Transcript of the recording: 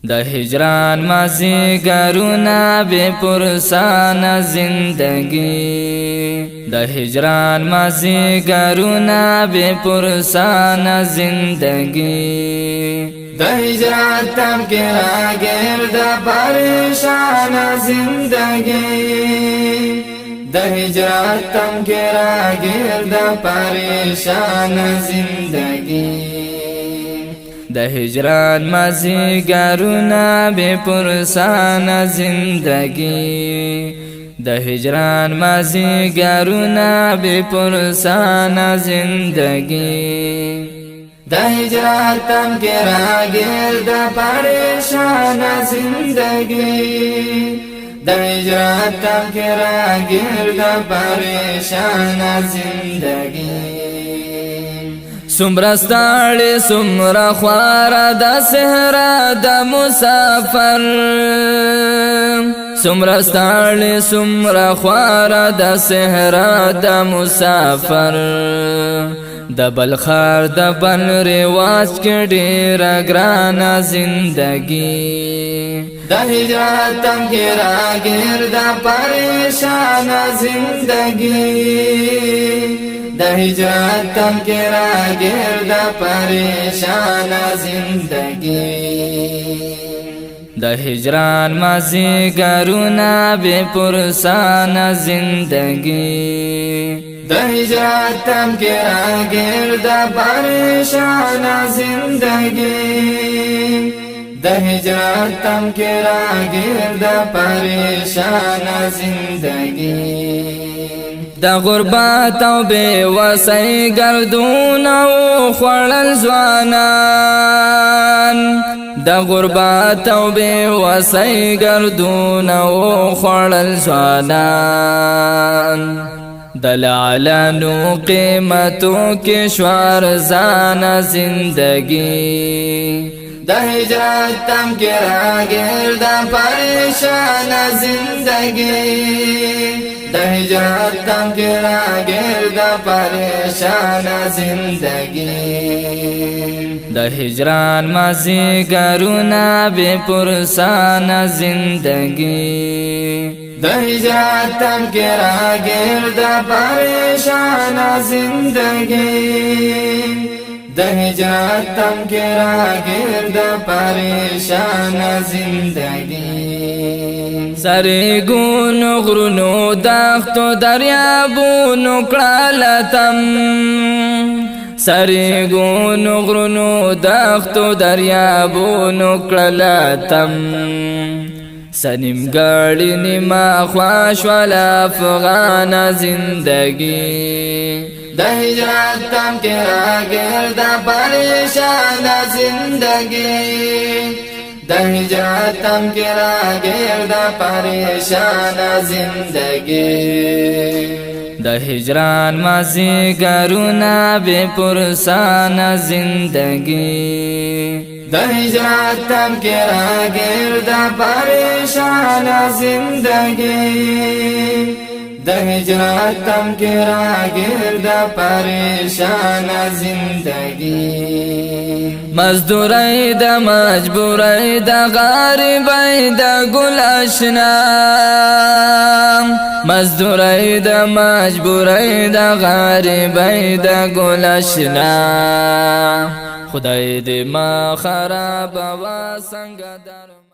د هجران مازیګرونه بے پرسانه زندگی د هجران مازیګرونه بے پرسانه زندگی د هجران تم کې راګرد پریشانه زندگی د هجران تم کې راګرد پریشانه زندگی د هجران مازیګرونه بے پرسانه زندگی د هجران مازیګرونه بے پرسانه زندگی د هجران تم کې راګرد پریشانه زندگی د هجران تم کې راګرد پریشانه زندگی سمرا ستاړي سمرا خوارا د صحرا د مسافر سمرا ستاړي سمرا خوارا د صحرا د مسافر د بلخار د بن رواج کې ډېر ګرانه زندگی د هجران تم کې راګرد پریشانه زندگی د هجران تم کې راګرد پریشانه زندگی د هجران مازیګرونه بے پرسانه زندگی د هجران تم کې راګرد پریشانه زندگی د هجران تم کې راګرد پریشانه زندگی د غربت او بے وسۍ گردون او خوړل ځوانان د غربت او بے وسۍ گردون او خوړل ځوانان د لعلانو قیمتو کې شوار زانه زندگی د هجران تم کې راګرد پریشانه زندگی د هجران تم کې راګرد پریشانه زندگی د هجران مازیګرونه بے پرسانه زندگی د هجران تم کې راګرد پریشانه زندگی د هجران تم کې راګرد پریشانه زندگی سرګونو غرونو دښتو دریابونو کړلتم سرګونو غرونو دښتو دریابونو کړلتم سنیمګړی نیمه خوا شول افغانه زندگی د هجران تم کې راګرد پریشانه زندگی د هجران تم کې راګرد پریشانه زندگی د هجران مازیګرونه بے پرسانه زندگی د هجران تم کې راګرد پریشانه زندگی د هجران تم کې راګرد پریشانه زندگی مزدورۍ د مجبورۍ د غریبۍ د ګل اشنا مزدورۍ د مجبورۍ د غریبۍ د ګل اشنا خدای دې ما خراب وا څنګه